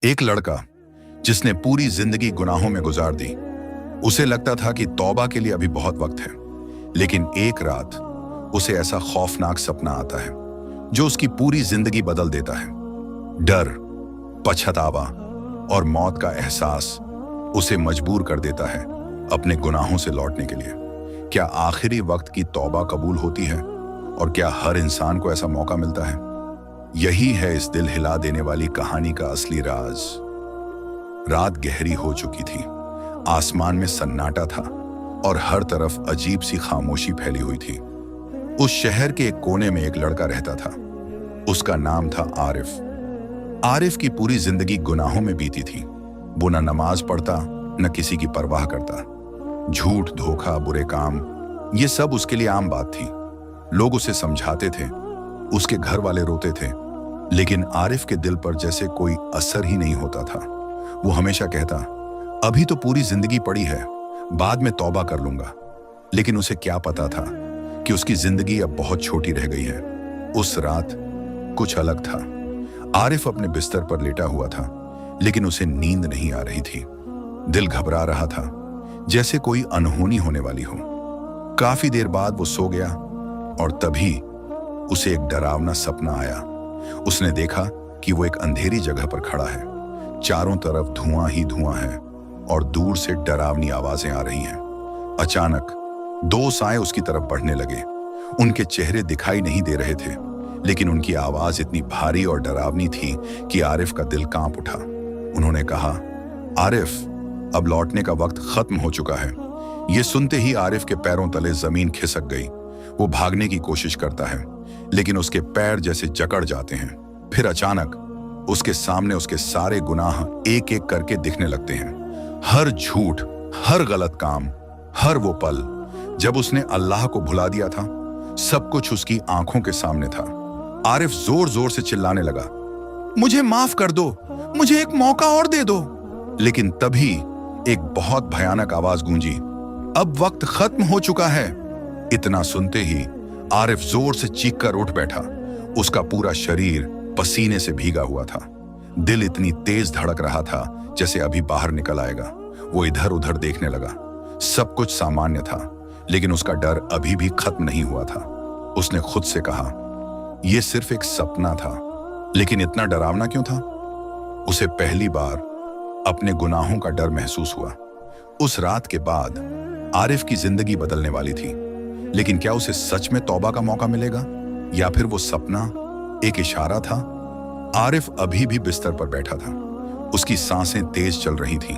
एक लड़का जिसने पूरी जिंदगी गुनाहों में गुजार दी। उसे लगता था कि तौबा के लिए अभी बहुत वक्त है, लेकिन एक रात उसे ऐसा खौफनाक सपना आता है जो उसकी पूरी जिंदगी बदल देता है। डर, पछतावा और मौत का एहसास उसे मजबूर कर देता है अपने गुनाहों से लौटने के लिए। क्या आखिरी वक्त की तौबा कबूल होती है और क्या हर इंसान को ऐसा मौका मिलता है? यही है इस दिल हिला देने वाली कहानी का असली राज। रात गहरी हो चुकी थी, आसमान में सन्नाटा था और हर तरफ अजीब सी खामोशी फैली हुई थी। उस शहर के एक कोने में एक लड़का रहता था। उसका नाम था आरिफ। आरिफ की पूरी जिंदगी गुनाहों में बीती थी। वो न नमाज पढ़ता, न किसी की परवाह करता। झूठ, धोखा, बुरे काम, ये सब उसके लिए आम बात थी। लोग उसे समझाते थे, उसके घर वाले रोते थे, लेकिन आरिफ के दिल पर जैसे कोई असर ही नहीं होता था। वो हमेशा कहता, अभी तो पूरी जिंदगी पड़ी है, बाद में तौबा कर लूंगा। लेकिन उसे क्या पता था कि उसकी जिंदगी अब बहुत छोटी रह गई है। उस रात कुछ अलग था। आरिफ अपने बिस्तर पर लेटा हुआ था, लेकिन उसे नींद नहीं आ रही थी। दिल घबरा रहा था, जैसे कोई अनहोनी होने वाली हो। काफी देर बाद वो सो गया और तभी उसे एक डरावना सपना आया। उसने देखा कि वो एक अंधेरी जगह पर खड़ा है। चारों तरफ धुआं ही धुआं है और दूर से डरावनी आवाजें आ रही हैं। अचानक दो साए उसकी तरफ बढ़ने लगे। उनके चेहरे दिखाई नहीं दे रहे थे, लेकिन उनकी आवाज इतनी भारी और डरावनी थी कि आरिफ का दिल कांप उठा। उन्होंने कहा, आरिफ, अब लौटने का वक्त खत्म हो चुका है। ये सुनते ही आरिफ के पैरों तले जमीन खिसक गई। वो भागने की कोशिश करता है, लेकिन उसके पैर जैसे जकड़ जाते हैं। फिर अचानक उसके सामने उसके सारे गुनाह एक एक करके दिखने लगते हैं। हर झूठ, हर गलत काम, हर वो पल जब उसने अल्लाह को भुला दिया था, सब कुछ उसकी आंखों के सामने था। आरिफ जोर जोर से चिल्लाने लगा, मुझे माफ कर दो, मुझे एक मौका और दे दो। लेकिन तभी एक बहुत भयानक आवाज गूंजी, अब वक्त खत्म हो चुका है। इतना सुनते ही आरिफ जोर से चीखकर उठ बैठा। उसका पूरा शरीर पसीने से भीगा हुआ था। दिल इतनी तेज धड़क रहा था जैसे अभी बाहर निकल आएगा। वो इधर उधर देखने लगा। सब कुछ सामान्य था, लेकिन उसका डर अभी भी खत्म नहीं हुआ था। उसने खुद से कहा, यह सिर्फ एक सपना था, लेकिन इतना डरावना क्यों था? उसे पहली बार अपने गुनाहों का डर महसूस हुआ। उस रात के बाद आरिफ की जिंदगी बदलने वाली थी, लेकिन क्या उसे सच में तौबा का मौका मिलेगा या फिर वो सपना एक इशारा था? आरिफ अभी भी बिस्तर पर बैठा था। उसकी सांसें तेज चल रही थीं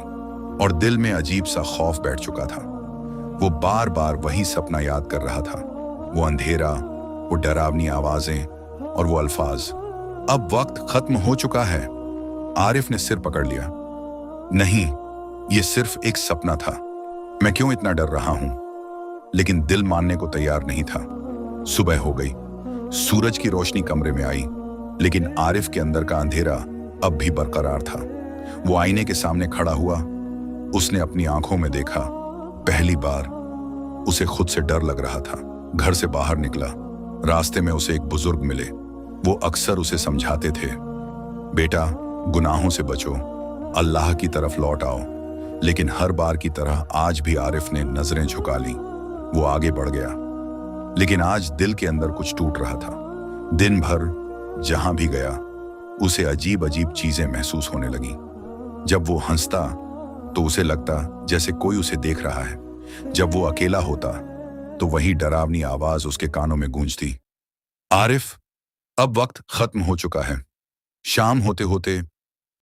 और दिल में अजीब सा खौफ बैठ चुका था। वो बार बार वही सपना याद कर रहा था। वो अंधेरा, वो डरावनी आवाजें और वो अल्फाज, अब वक्त खत्म हो चुका है। आरिफ ने सिर पकड़ लिया। नहीं, ये सिर्फ एक सपना था। मैं क्यों इतना डर रहा हूं? लेकिन दिल मानने को तैयार नहीं था। सुबह हो गई। सूरज की रोशनी कमरे में आई, लेकिन आरिफ के अंदर का अंधेरा अब भी बरकरार था। वो आईने के सामने खड़ा हुआ। उसने अपनी आंखों में देखा। पहली बार उसे खुद से डर लग रहा था। घर से बाहर निकला। रास्ते में उसे एक बुजुर्ग मिले। वो अक्सर उसे समझाते थे, बेटा, गुनाहों से बचो, अल्लाह की तरफ लौट आओ। लेकिन हर बार की तरह आज भी आरिफ ने नजरें झुका ली। वो आगे बढ़ गया, लेकिन आज दिल के अंदर कुछ टूट रहा था। दिन भर जहां भी गया, उसे अजीब अजीब चीजें महसूस होने लगी। जब वो हंसता तो उसे लगता जैसे कोई उसे देख रहा है। जब वो अकेला होता तो वही डरावनी आवाज उसके कानों में गूंजती। आरिफ, अब वक्त खत्म हो चुका है। शाम होते होते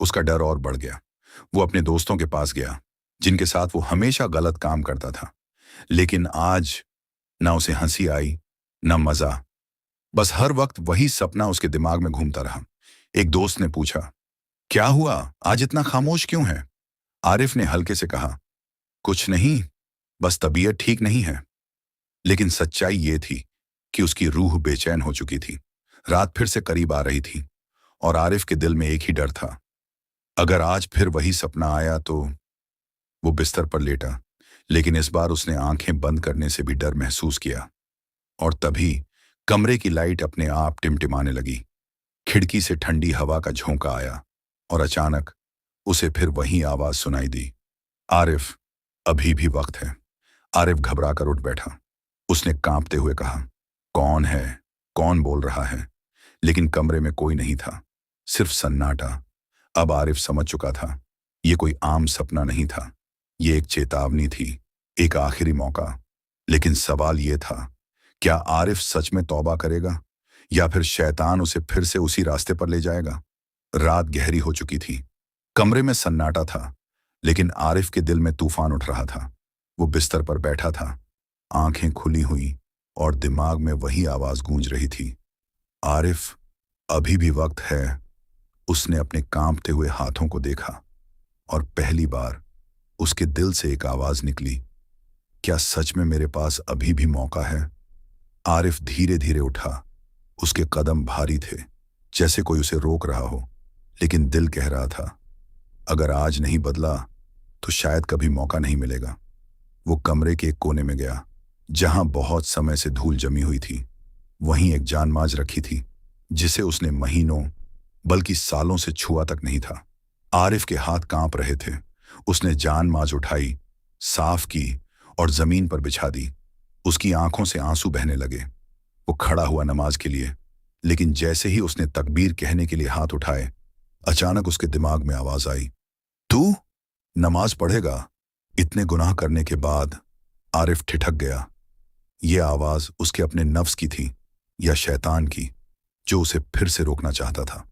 उसका डर और बढ़ गया। वो अपने दोस्तों के पास गया, जिनके साथ वो हमेशा गलत काम करता था। लेकिन आज ना उसे हंसी आई, ना मजा। बस हर वक्त वही सपना उसके दिमाग में घूमता रहा। एक दोस्त ने पूछा, क्या हुआ, आज इतना खामोश क्यों है? आरिफ ने हल्के से कहा, कुछ नहीं, बस तबीयत ठीक नहीं है। लेकिन सच्चाई ये थी कि उसकी रूह बेचैन हो चुकी थी। रात फिर से करीब आ रही थी और आरिफ के दिल में एक ही डर था, अगर आज फिर वही सपना आया तो। वो बिस्तर पर लेटा, लेकिन इस बार उसने आंखें बंद करने से भी डर महसूस किया। और तभी कमरे की लाइट अपने आप टिमटिमाने लगी। खिड़की से ठंडी हवा का झोंका आया और अचानक उसे फिर वही आवाज सुनाई दी, आरिफ, अभी भी वक्त है। आरिफ घबरा कर उठ बैठा। उसने कांपते हुए कहा, कौन है? कौन बोल रहा है? लेकिन कमरे में कोई नहीं था, सिर्फ सन्नाटा। अब आरिफ समझ चुका था, ये कोई आम सपना नहीं था, ये एक चेतावनी थी, एक आखिरी मौका। लेकिन सवाल ये था, क्या आरिफ सच में तौबा करेगा या फिर शैतान उसे फिर से उसी रास्ते पर ले जाएगा? रात गहरी हो चुकी थी। कमरे में सन्नाटा था, लेकिन आरिफ के दिल में तूफान उठ रहा था। वो बिस्तर पर बैठा था, आंखें खुली हुई और दिमाग में वही आवाज गूंज रही थी, आरिफ, अभी भी वक्त है। उसने अपने कांपते हुए हाथों को देखा और पहली बार उसके दिल से एक आवाज निकली, क्या सच में मेरे पास अभी भी मौका है? आरिफ धीरे धीरे उठा। उसके कदम भारी थे, जैसे कोई उसे रोक रहा हो, लेकिन दिल कह रहा था, अगर आज नहीं बदला तो शायद कभी मौका नहीं मिलेगा। वो कमरे के एक कोने में गया, जहां बहुत समय से धूल जमी हुई थी। वहीं एक जानमाज रखी थी, जिसे उसने महीनों बल्कि सालों से छुआ तक नहीं था। आरिफ के हाथ कांप रहे थे। उसने जानमाज उठाई, साफ की और जमीन पर बिछा दी। उसकी आंखों से आंसू बहने लगे। वो खड़ा हुआ नमाज के लिए, लेकिन जैसे ही उसने तकबीर कहने के लिए हाथ उठाए, अचानक उसके दिमाग में आवाज आई, तू नमाज पढ़ेगा? इतने गुनाह करने के बाद आरिफ ठिठक गया। ये आवाज उसके अपने नफ्स की थी या शैतान की, जो उसे फिर से रोकना चाहता था।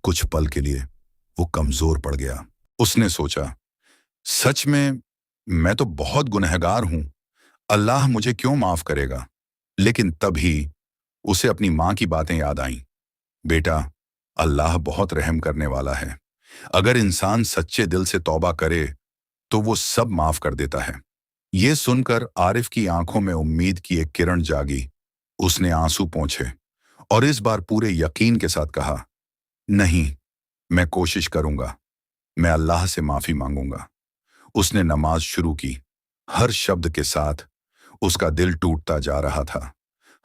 कुछ पल के लिए वो कमजोर पड़ गया। उसने सोचा, सच में मैं तो बहुत गुनहगार हूं, अल्लाह मुझे क्यों माफ करेगा? लेकिन तभी उसे अपनी मां की बातें याद आईं, बेटा, अल्लाह बहुत रहम करने वाला है। अगर इंसान सच्चे दिल से तौबा करे तो वो सब माफ कर देता है। ये सुनकर आरिफ की आंखों में उम्मीद की एक किरण जागी। उसने आंसू पोंछे और इस बार पूरे यकीन के साथ कहा, नहीं, मैं कोशिश करूंगा, मैं अल्लाह से माफी मांगूंगा। उसने नमाज शुरू की। हर शब्द के साथ उसका दिल टूटता जा रहा था।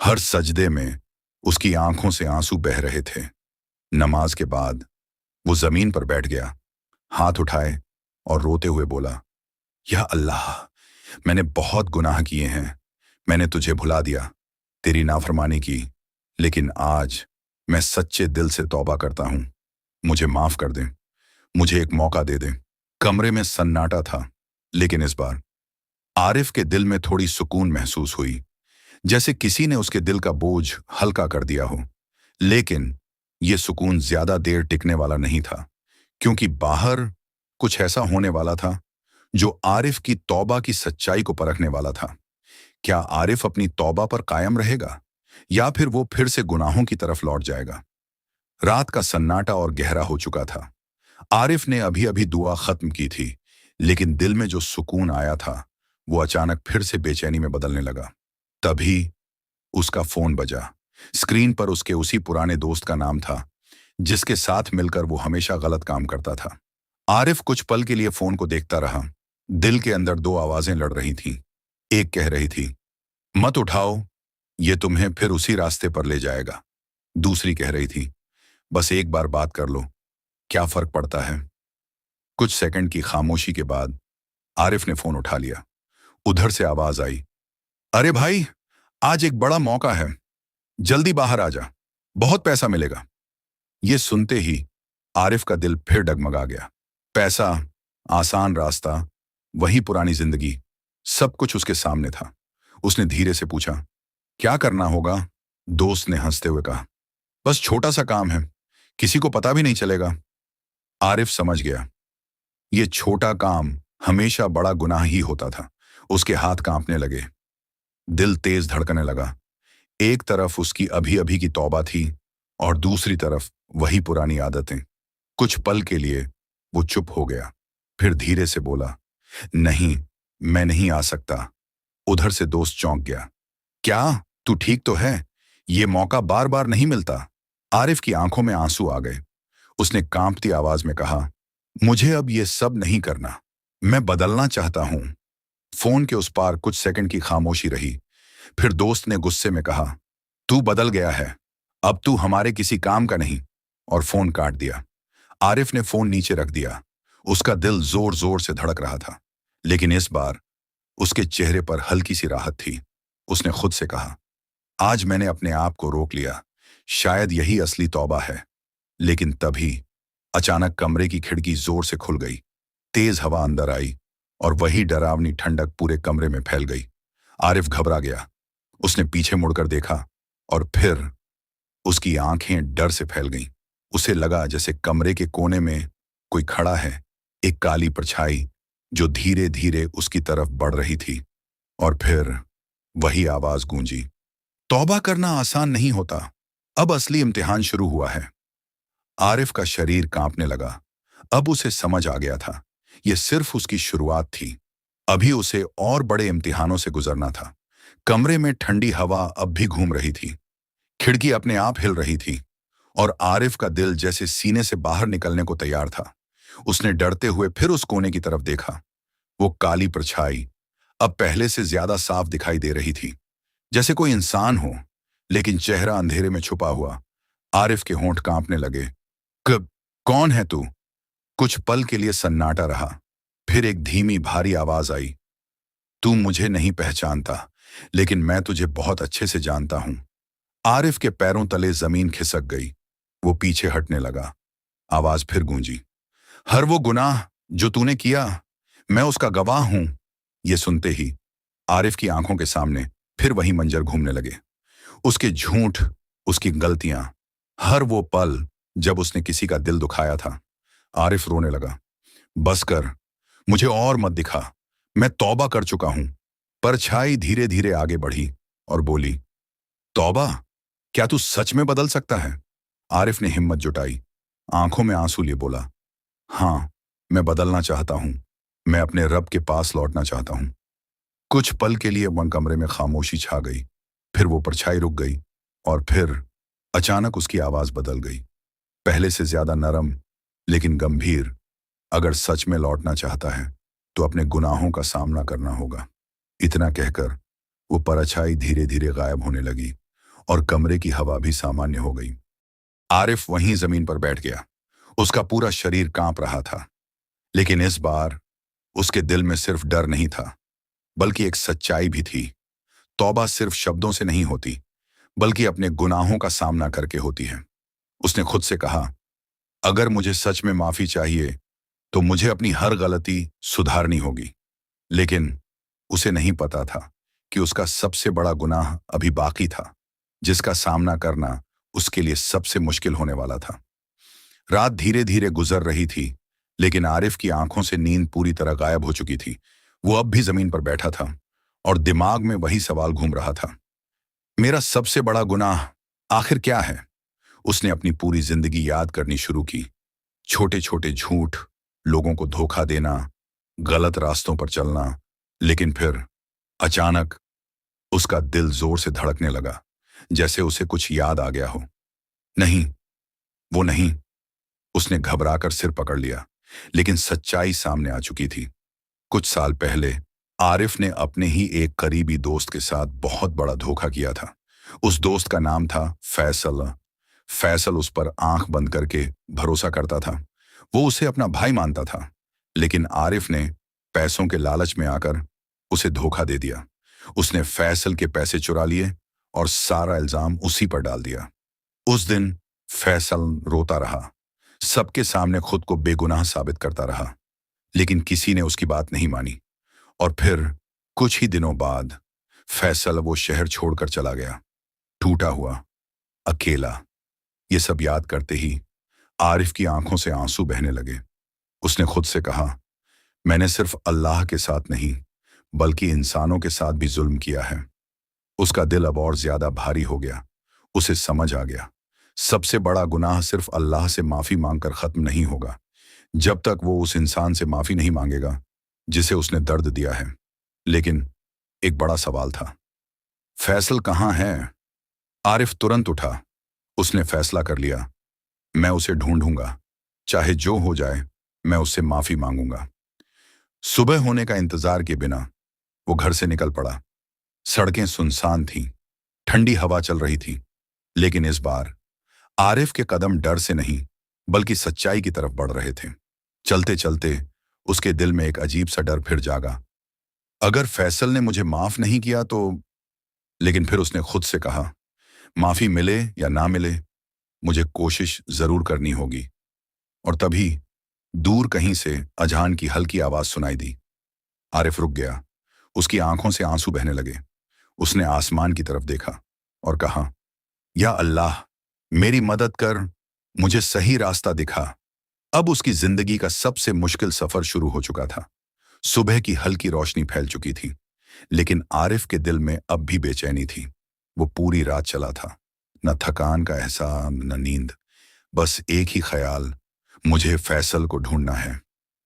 हर सजदे में उसकी आंखों से आंसू बह रहे थे। नमाज के बाद वो जमीन पर बैठ गया, हाथ उठाए और रोते हुए बोला, या अल्लाह, मैंने बहुत गुनाह किए हैं। मैंने तुझे भुला दिया, तेरी नाफरमानी की, लेकिन आज मैं सच्चे दिल से तौबा करता हूं। मुझे माफ कर दे, मुझे एक मौका दे दे। कमरे में सन्नाटा था, लेकिन इस बार आरिफ के दिल में थोड़ी सुकून महसूस हुई, जैसे किसी ने उसके दिल का बोझ हल्का कर दिया हो। लेकिन यह सुकून ज्यादा देर टिकने वाला नहीं था, क्योंकि बाहर कुछ ऐसा होने वाला था जो आरिफ की तौबा की सच्चाई को परखने वाला था। क्या आरिफ अपनी तौबा पर कायम रहेगा या फिर वो फिर से गुनाहों की तरफ लौट जाएगा? रात का सन्नाटा और गहरा हो चुका था। आरिफ ने अभी अभी दुआ खत्म की थी, लेकिन दिल में जो सुकून आया था वो अचानक फिर से बेचैनी में बदलने लगा। तभी उसका फोन बजा। स्क्रीन पर उसके उसी पुराने दोस्त का नाम था, जिसके साथ मिलकर वो हमेशा गलत काम करता था। आरिफ कुछ पल के लिए फोन को देखता रहा। दिल के अंदर दो आवाजें लड़ रही थीं। एक कह रही थी, मत उठाओ, ये तुम्हें फिर उसी रास्ते पर ले जाएगा। दूसरी कह रही थी, बस एक बार बात कर लो, क्या फर्क पड़ता है? कुछ सेकंड की खामोशी के बाद आरिफ ने फोन उठा लिया। उधर से आवाज आई, अरे भाई, आज एक बड़ा मौका है, जल्दी बाहर आ जा, बहुत पैसा मिलेगा। ये सुनते ही आरिफ का दिल फिर डगमगा गया। पैसा, आसान रास्ता, वही पुरानी जिंदगी, सब कुछ उसके सामने था। उसने धीरे से पूछा, क्या करना होगा? दोस्त ने हंसते हुए कहा, बस छोटा सा काम है, किसी को पता भी नहीं चलेगा। आरिफ समझ गया, ये छोटा काम हमेशा बड़ा गुनाह ही होता था। उसके हाथ कांपने लगे, दिल तेज धड़कने लगा। एक तरफ उसकी अभी अभी की तौबा थी और दूसरी तरफ वही पुरानी आदतें। कुछ पल के लिए वो चुप हो गया, फिर धीरे से बोला, नहीं, मैं नहीं आ सकता। उधर से दोस्त चौंक गया, क्या तू ठीक तो है? ये मौका बार बार नहीं मिलता। आरिफ की आंखों में आंसू आ गए। उसने कांपती आवाज में कहा, मुझे अब ये सब नहीं करना, मैं बदलना चाहता हूं। फोन के उस पार कुछ सेकंड की खामोशी रही। फिर दोस्त ने गुस्से में कहा, तू बदल गया है, अब तू हमारे किसी काम का नहीं, और फोन काट दिया। आरिफ ने फोन नीचे रख दिया। उसका दिल जोर जोर से धड़क रहा था, लेकिन इस बार उसके चेहरे पर हल्की सी राहत थी। उसने खुद से कहा, आज मैंने अपने आप को रोक लिया, शायद यही असली तौबा है। लेकिन तभी अचानक कमरे की खिड़की जोर से खुल गई, तेज हवा अंदर आई और वही डरावनी ठंडक पूरे कमरे में फैल गई। आरिफ घबरा गया। उसने पीछे मुड़कर देखा और फिर उसकी आंखें डर से फैल गईं। उसे लगा जैसे कमरे के कोने में कोई खड़ा है, एक काली परछाई जो धीरे धीरे उसकी तरफ बढ़ रही थी। और फिर वही आवाज गूंजी, तौबा करना आसान नहीं होता, अब असली इम्तिहान शुरू हुआ है। आरिफ का शरीर कांपने लगा। अब उसे समझ आ गया था, यह सिर्फ उसकी शुरुआत थी। अभी उसे और बड़े इम्तिहानों से गुजरना था। कमरे में ठंडी हवा अब भी घूम रही थी, खिड़की अपने आप हिल रही थी और आरिफ का दिल जैसे सीने से बाहर निकलने को तैयार था। उसने डरते हुए फिर उस कोने की तरफ देखा। वो काली परछाई अब पहले से ज्यादा साफ दिखाई दे रही थी, जैसे कोई इंसान हो, लेकिन चेहरा अंधेरे में छुपा हुआ। आरिफ के होंठ कांपने लगे। कब, कौन है तू? कुछ पल के लिए सन्नाटा रहा, फिर एक धीमी भारी आवाज आई, तू मुझे नहीं पहचानता, लेकिन मैं तुझे बहुत अच्छे से जानता हूं। आरिफ के पैरों तले जमीन खिसक गई। वो पीछे हटने लगा। आवाज फिर गूंजी, हर वो गुनाह जो तूने किया, मैं उसका गवाह हूं। ये सुनते ही आरिफ की आंखों के सामने फिर वही मंजर घूमने लगे। उसके झूठ, उसकी गलतियां, हर वो पल जब उसने किसी का दिल दुखाया था। आरिफ रोने लगा। बस कर, मुझे और मत दिखा, मैं तौबा कर चुका हूं। परछाई धीरे धीरे आगे बढ़ी और बोली, तौबा? क्या तू सच में बदल सकता है? आरिफ ने हिम्मत जुटाई, आंखों में आंसू लिए बोला, हाँ, मैं बदलना चाहता हूं। मैं अपने रब के पास लौटना चाहता हूं। कुछ पल के लिए वन कमरे में खामोशी छा गई। फिर वो परछाई रुक गई और फिर अचानक उसकी आवाज बदल गई, पहले से ज्यादा नरम लेकिन गंभीर। अगर सच में लौटना चाहता है तो अपने गुनाहों का सामना करना होगा। इतना कहकर वो परछाई धीरे धीरे गायब होने लगी और कमरे की हवा भी सामान्य हो गई। आरिफ वहीं जमीन पर बैठ गया। उसका पूरा शरीर कांप रहा था, लेकिन इस बार उसके दिल में सिर्फ डर नहीं था, बल्कि एक सच्चाई भी थी। तौबा सिर्फ शब्दों से नहीं होती, बल्कि अपने गुनाहों का सामना करके होती है। उसने खुद से कहा, अगर मुझे सच में माफी चाहिए तो मुझे अपनी हर गलती सुधारनी होगी। लेकिन उसे नहीं पता था कि उसका सबसे बड़ा गुनाह अभी बाकी था, जिसका सामना करना उसके लिए सबसे मुश्किल होने वाला था। रात धीरे धीरे गुजर रही थी, लेकिन आरिफ की आंखों से नींद पूरी तरह गायब हो चुकी थी। वो अब भी जमीन पर बैठा था और दिमाग में वही सवाल घूम रहा था, मेरा सबसे बड़ा गुनाह आखिर क्या है? उसने अपनी पूरी जिंदगी याद करनी शुरू की। छोटे छोटे झूठ, लोगों को धोखा देना, गलत रास्तों पर चलना। लेकिन फिर अचानक उसका दिल जोर से धड़कने लगा, जैसे उसे कुछ याद आ गया हो। नहीं, वो नहीं। उसने घबराकर सिर पकड़ लिया, लेकिन सच्चाई सामने आ चुकी थी। कुछ साल पहले आरिफ ने अपने ही एक करीबी दोस्त के साथ बहुत बड़ा धोखा किया था। उस दोस्त का नाम था फैसल। फैसल उस पर आंख बंद करके भरोसा करता था। वो उसे अपना भाई मानता था, लेकिन आरिफ ने पैसों के लालच में आकर उसे धोखा दे दिया। उसने फैसल के पैसे चुरा लिए और सारा इल्जाम उसी पर डाल दिया। उस दिन फैसल रोता रहा, सबके सामने खुद को बेगुनाह साबित करता रहा, लेकिन किसी ने उसकी बात नहीं मानी। और फिर कुछ ही दिनों बाद फैसल वो शहर छोड़कर चला गया, टूटा हुआ, अकेला। ये सब याद करते ही आरिफ की आंखों से आंसू बहने लगे। उसने खुद से कहा, मैंने सिर्फ अल्लाह के साथ नहीं, बल्कि इंसानों के साथ भी जुल्म किया है। उसका दिल अब और ज्यादा भारी हो गया। उसे समझ आ गया, सबसे बड़ा गुनाह सिर्फ अल्लाह से माफी मांगकर खत्म नहीं होगा, जब तक वो उस इंसान से माफी नहीं मांगेगा जिसे उसने दर्द दिया है। लेकिन एक बड़ा सवाल था, फैसल कहाँ है? आरिफ तुरंत उठा। उसने फैसला कर लिया, मैं उसे ढूंढूंगा, चाहे जो हो जाए, मैं उससे माफी मांगूंगा। सुबह होने का इंतजार के बिना वो घर से निकल पड़ा। सड़कें सुनसान थीं, ठंडी हवा चल रही थी, लेकिन इस बार आरिफ के कदम डर से नहीं, बल्कि सच्चाई की तरफ बढ़ रहे थे। चलते चलते उसके दिल में एक अजीब सा डर फिर जागा। अगर फैसल ने मुझे माफ नहीं किया तो। लेकिन फिर उसने खुद से कहा, माफी मिले या ना मिले, मुझे कोशिश जरूर करनी होगी। और तभी दूर कहीं से अजान की हल्की आवाज सुनाई दी। आरिफ रुक गया। उसकी आंखों से आंसू बहने लगे। उसने आसमान की तरफ देखा और कहा, या अल्लाह, मेरी मदद कर, मुझे सही रास्ता दिखा। अब उसकी जिंदगी का सबसे मुश्किल सफर शुरू हो चुका था। सुबह की हल्की रोशनी फैल चुकी थी, लेकिन आरिफ के दिल में अब भी बेचैनी थी। वो पूरी रात चला था, न थकान का एहसास न नींद, बस एक ही ख्याल, मुझे फैसल को ढूंढना है।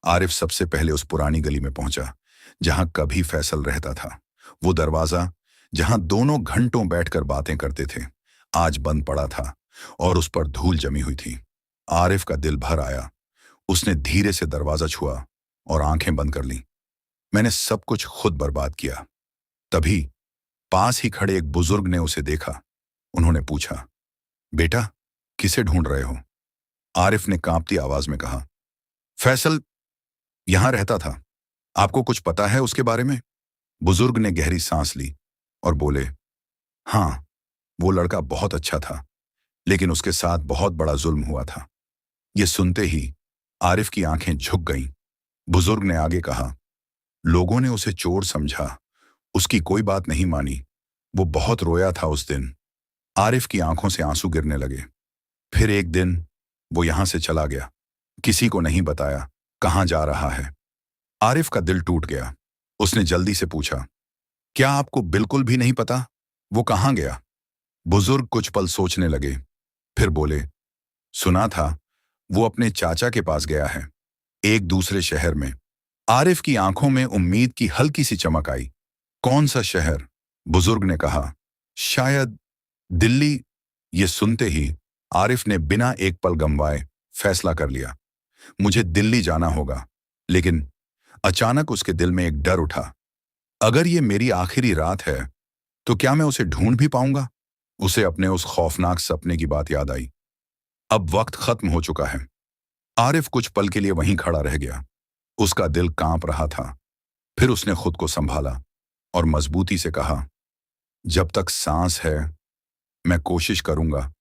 आरिफ सबसे पहले उस पुरानी गली में पहुंचा जहां कभी फैसल रहता था। वो दरवाजा जहां दोनों घंटों बैठकर बातें करते थे, आज बंद पड़ा था और उस पर धूल जमी हुई थी। आरिफ का दिल भर आया। उसने धीरे से दरवाजा छुआ और आंखें बंद कर लीं। मैंने सब कुछ खुद बर्बाद किया। तभी पास ही खड़े एक बुजुर्ग ने उसे देखा। उन्होंने पूछा, बेटा, किसे ढूंढ रहे हो? आरिफ ने कांपती आवाज में कहा, फैसल यहां रहता था, आपको कुछ पता है उसके बारे में? बुजुर्ग ने गहरी सांस ली और बोले, हाँ, वो लड़का बहुत अच्छा था, लेकिन उसके साथ बहुत बड़ा जुल्म हुआ था। ये सुनते ही आरिफ की आंखें झुक गईं। बुजुर्ग ने आगे कहा, लोगों ने उसे चोर समझा, उसकी कोई बात नहीं मानी। वो बहुत रोया था उस दिन। आरिफ की आंखों से आंसू गिरने लगे। फिर एक दिन वो यहां से चला गया, किसी को नहीं बताया कहां जा रहा है। आरिफ का दिल टूट गया। उसने जल्दी से पूछा, क्या आपको बिल्कुल भी नहीं पता वो कहां गया? बुजुर्ग कुछ पल सोचने लगे, फिर बोले, सुना था वो अपने चाचा के पास गया है, एक दूसरे शहर में। आरिफ की आंखों में उम्मीद की हल्की सी चमक आई। कौन सा शहर? बुजुर्ग ने कहा, शायद दिल्ली। ये सुनते ही आरिफ ने बिना एक पल गंवाए फैसला कर लिया, मुझे दिल्ली जाना होगा। लेकिन अचानक उसके दिल में एक डर उठा, अगर ये मेरी आखिरी रात है तो क्या मैं उसे ढूंढ भी पाऊंगा? उसे अपने उस खौफनाक सपने की बात याद आई। अब वक्त खत्म हो चुका है। आरिफ कुछ पल के लिए वहीं खड़ा रह गया। उसका दिल कांप रहा था। फिर उसने खुद को संभाला और मजबूती से कहा, जब तक सांस है मैं कोशिश करूंगा।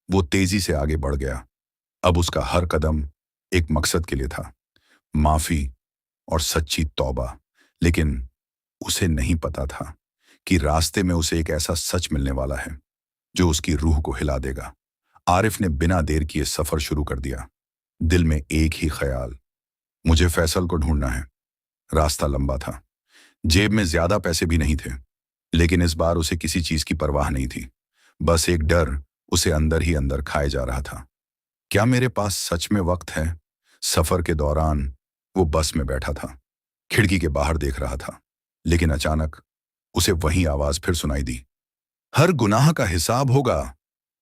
वो तेजी से आगे बढ़ गया। अब उसका हर कदम एक मकसद के लिए था, माफी और सच्ची तौबा। लेकिन उसे नहीं पता था कि रास्ते में उसे एक ऐसा सच मिलने वाला है जो उसकी रूह को हिला देगा। आरिफ ने बिना देर किए सफर शुरू कर दिया। दिल में एक ही ख्याल, मुझे फैसल को ढूंढना है। रास्ता लंबा था, जेब में ज्यादा पैसे भी नहीं थे, लेकिन इस बार उसे किसी चीज की परवाह नहीं थी। बस एक डर उसे अंदर ही अंदर खाए जा रहा था। क्या मेरे पास सच में वक्त है? सफर के दौरान वो बस में बैठा था, खिड़की के बाहर देख रहा था, लेकिन अचानक उसे वही आवाज फिर सुनाई दी, हर गुनाह का हिसाब होगा।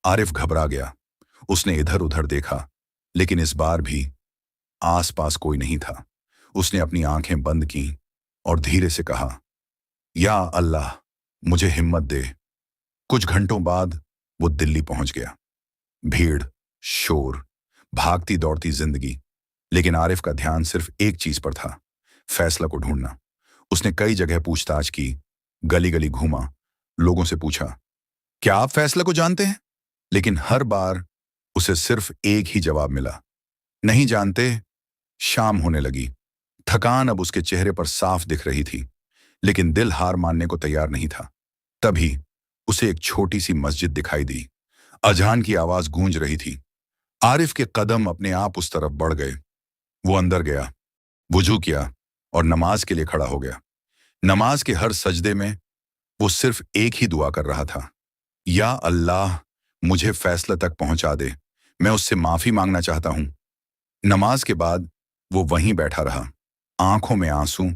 आरिफ घबरा गया। उसने इधर उधर देखा, लेकिन इस बार भी आसपास कोई नहीं था। उसने अपनी आंखें बंद की और धीरे से कहा, या अल्लाह, मुझे हिम्मत दे। कुछ घंटों बाद वो दिल्ली पहुंच गया। भीड़, शोर, भागती दौड़ती जिंदगी, लेकिन आरिफ का ध्यान सिर्फ एक चीज पर था, फैसला को ढूंढना। उसने कई जगह पूछताछ की, गली गली घूमा, लोगों से पूछा, क्या आप फैसला को जानते हैं? लेकिन हर बार उसे सिर्फ एक ही जवाब मिला, नहीं जानते। शाम होने लगी। थकान अब उसके चेहरे पर साफ दिख रही थी, लेकिन दिल हार मानने को तैयार नहीं था। तभी उसे एक छोटी सी मस्जिद दिखाई दी। अजान की आवाज गूंज रही थी। आरिफ के कदम अपने आप उस तरफ बढ़ गए। वो अंदर गया, वुजू किया और नमाज के लिए खड़ा हो गया। नमाज के हर सजदे में वो सिर्फ एक ही दुआ कर रहा था, या अल्लाह, मुझे फैसले तक पहुंचा दे, मैं उससे माफी मांगना चाहता हूं। नमाज के बाद वो वहीं बैठा रहा, आंखों में आंसू,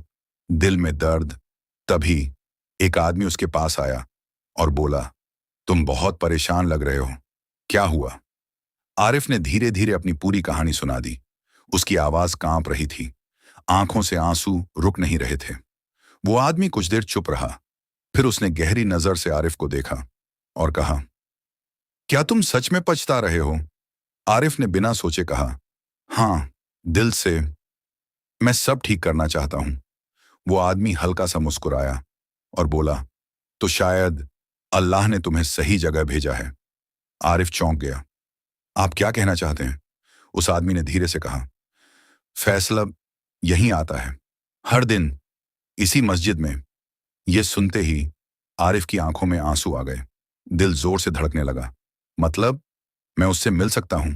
दिल में दर्द। तभी एक आदमी उसके पास आया और बोला, तुम बहुत परेशान लग रहे हो, क्या हुआ? आरिफ ने धीरे धीरे अपनी पूरी कहानी सुना दी। उसकी आवाज कांप रही थी, आंखों से आंसू रुक नहीं रहे थे। वो आदमी कुछ देर चुप रहा, फिर उसने गहरी नजर से आरिफ को देखा और कहा, क्या तुम सच में पछता रहे हो? आरिफ ने बिना सोचे कहा, हाँ, दिल से। मैं सब ठीक करना चाहता हूं। वो आदमी हल्का सा मुस्कुराया और बोला, तो शायद अल्लाह ने तुम्हें सही जगह भेजा है। आरिफ चौंक गया। आप क्या कहना चाहते हैं? उस आदमी ने धीरे से कहा, फैसला यहीं आता है, हर दिन इसी मस्जिद में। ये सुनते ही आरिफ की आंखों में आंसू आ गए। दिल जोर से धड़कने लगा। मतलब, मैं उससे मिल सकता हूं?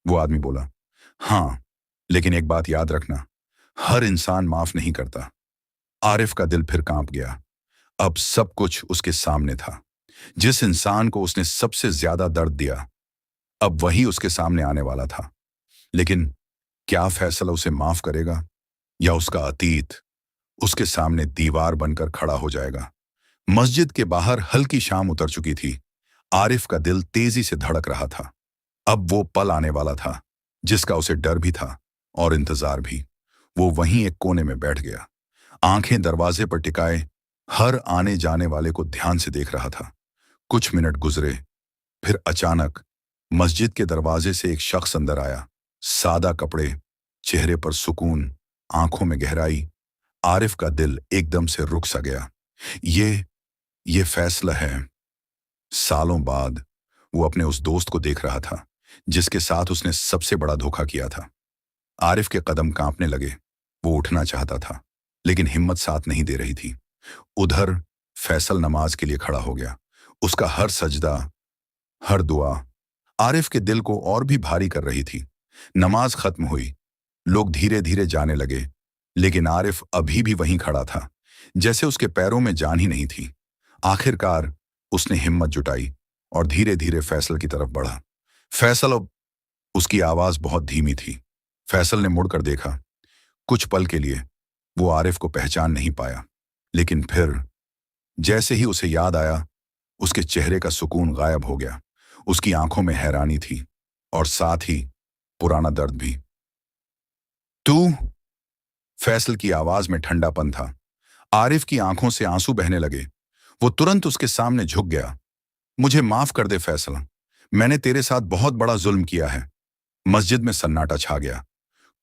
वो आदमी बोला, हाँ, लेकिन एक बात याद रखना, हर इंसान माफ नहीं करता। आरिफ का दिल फिर कांप गया। अब सब कुछ उसके सामने था। जिस इंसान को उसने सबसे ज्यादा दर्द दिया, अब वही उसके सामने आने वाला था। लेकिन क्या फैसला उसे माफ करेगा, या उसका अतीत उसके सामने दीवार बनकर खड़ा हो जाएगा? मस्जिद के बाहर हल्की शाम उतर चुकी थी। आरिफ का दिल तेजी से धड़क रहा था। अब वो पल आने वाला था जिसका उसे डर भी था और इंतजार भी। वो वहीं एक कोने में बैठ गया, आंखें दरवाजे पर टिकाए, हर आने जाने वाले को ध्यान से देख रहा था। कुछ मिनट गुजरे, फिर अचानक मस्जिद के दरवाजे से एक शख्स अंदर आया। सादा कपड़े, चेहरे पर सुकून, आंखों में गहराई। आरिफ का दिल एकदम से रुक सा गया। ये फैसला है। सालों बाद वो अपने उस दोस्त को देख रहा था जिसके साथ उसने सबसे बड़ा धोखा किया था। आरिफ के कदम कांपने लगे। वो उठना चाहता था, लेकिन हिम्मत साथ नहीं दे रही थी। उधर फैसल नमाज के लिए खड़ा हो गया। उसका हर सजदा, हर दुआ आरिफ के दिल को और भी भारी कर रही थी। नमाज खत्म हुई, लोग धीरे धीरे जाने लगे, लेकिन आरिफ अभी भी वहीं खड़ा था, जैसे उसके पैरों में जान ही नहीं थी। आखिरकार उसने हिम्मत जुटाई और धीरे धीरे फैसल की तरफ बढ़ा। फैसल, उसकी आवाज बहुत धीमी थी। फैसल ने मुड़कर देखा। कुछ पल के लिए वो आरिफ को पहचान नहीं पाया, लेकिन फिर जैसे ही उसे याद आया, उसके चेहरे का सुकून गायब हो गया। उसकी आंखों में हैरानी थी और साथ ही पुराना दर्द भी। तू? फैसल की आवाज में ठंडापन था। आरिफ की आंखों से आंसू बहने लगे। वो तुरंत उसके सामने झुक गया। मुझे माफ कर दे फैसल, मैंने तेरे साथ बहुत बड़ा जुल्म किया है। मस्जिद में सन्नाटा छा गया।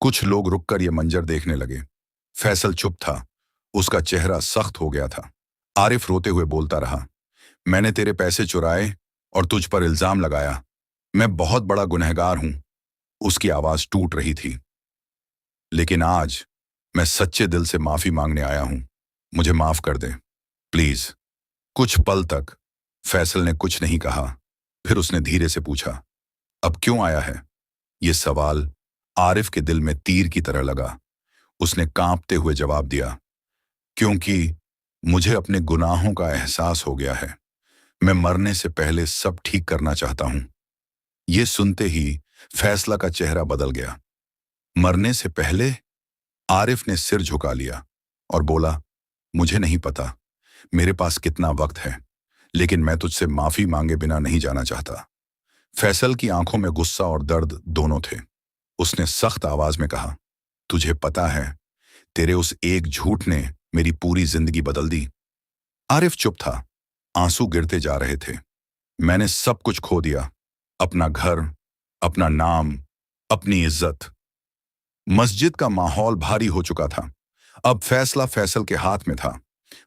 कुछ लोग रुककर ये मंजर देखने लगे। फैसल चुप था, उसका चेहरा सख्त हो गया था। आरिफ रोते हुए बोलता रहा, मैंने तेरे पैसे चुराए और तुझ पर इल्जाम लगाया। मैं बहुत बड़ा गुनहगार हूं। उसकी आवाज टूट रही थी। लेकिन आज मैं सच्चे दिल से माफी मांगने आया हूं। मुझे माफ कर दे, प्लीज। कुछ पल तक फैसल ने कुछ नहीं कहा। फिर उसने धीरे से पूछा, अब क्यों आया है? यह सवाल आरिफ के दिल में तीर की तरह लगा। उसने कांपते हुए जवाब दिया, क्योंकि मुझे अपने गुनाहों का एहसास हो गया है। मैं मरने से पहले सब ठीक करना चाहता हूं। यह सुनते ही फैसला का चेहरा बदल गया। मरने से पहले? आरिफ ने सिर झुका लिया और बोला, मुझे नहीं पता मेरे पास कितना वक्त है, लेकिन मैं तुझसे माफी मांगे बिना नहीं जाना चाहता। फैसल की आंखों में गुस्सा और दर्द दोनों थे। उसने सख्त आवाज में कहा, तुझे पता है, तेरे उस एक झूठ ने मेरी पूरी जिंदगी बदल दी। आरिफ चुप था, आंसू गिरते जा रहे थे। मैंने सब कुछ खो दिया, अपना घर, अपना नाम, अपनी इज्जत। मस्जिद का माहौल भारी हो चुका था। अब फैसला फैसल के हाथ में था।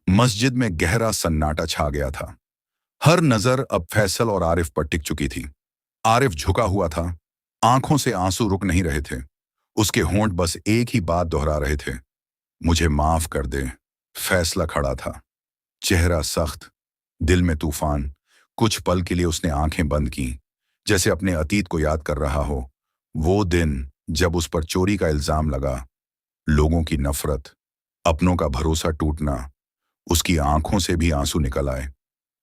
मस्जिद में गहरा सन्नाटा छा गया था। हर नजर अब फैसल और आरिफ पर टिक चुकी थी। आरिफ झुका हुआ था, आंखों से आंसू रुक नहीं रहे थे। उसके होंठ बस एक ही बात दोहरा रहे थे, मुझे माफ कर दे। फैसला खड़ा था, चेहरा सख्त, दिल में तूफान। कुछ पल के लिए उसने आंखें बंद की, जैसे अपने अतीत को याद कर रहा हो। वो दिन जब उस पर चोरी का इल्जाम लगा, लोगों की नफरत, अपनों का भरोसा टूटना। उसकी आंखों से भी आंसू निकल आए।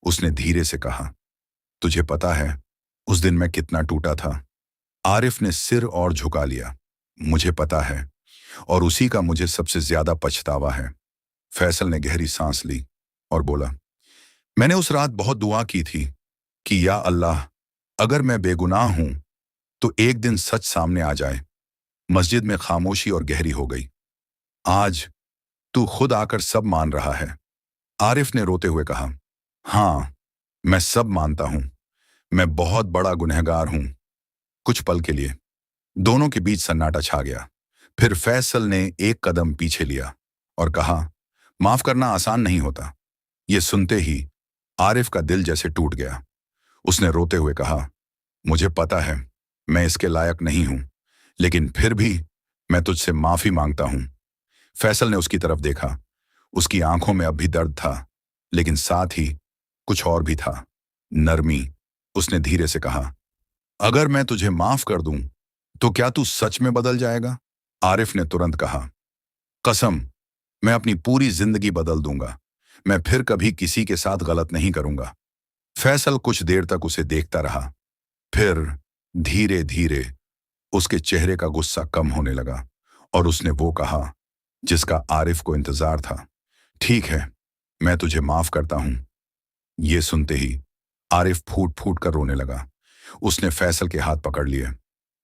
उसने धीरे से कहा, तुझे पता है उस दिन मैं कितना टूटा था? आरिफ ने सिर और झुका लिया। मुझे पता है, और उसी का मुझे सबसे ज्यादा पछतावा है। फैसल ने गहरी सांस ली और बोला, मैंने उस रात बहुत दुआ की थी कि या अल्लाह, अगर मैं बेगुनाह हूं तो एक दिन सच सामने आ जाए। मस्जिद में खामोशी और गहरी हो गई। आज तू खुद आकर सब मान रहा है। आरिफ ने रोते हुए कहा, हाँ, मैं सब मानता हूं। मैं बहुत बड़ा गुनहगार हूं। कुछ पल के लिए दोनों के बीच सन्नाटा छा गया। फिर फैसल ने एक कदम पीछे लिया और कहा, माफ करना आसान नहीं होता। ये सुनते ही आरिफ का दिल जैसे टूट गया। उसने रोते हुए कहा, मुझे पता है मैं इसके लायक नहीं हूं, लेकिन फिर भी मैं तुझसे माफी मांगता हूं। फैसल ने उसकी तरफ देखा। उसकी आंखों में अब भी दर्द था, लेकिन साथ ही कुछ और भी था, नरमी। उसने धीरे से कहा, अगर मैं तुझे माफ कर दूं तो क्या तू सच में बदल जाएगा? आरिफ ने तुरंत कहा, कसम, मैं अपनी पूरी जिंदगी बदल दूंगा। मैं फिर कभी किसी के साथ गलत नहीं करूंगा। फैसल कुछ देर तक उसे देखता रहा। फिर धीरे धीरे उसके चेहरे का गुस्सा कम होने लगा और उसने वो कहा जिसका आरिफ को इंतजार था, ठीक है, मैं तुझे माफ करता हूं। ये सुनते ही आरिफ फूट फूट कर रोने लगा। उसने फैसल के हाथ पकड़ लिए।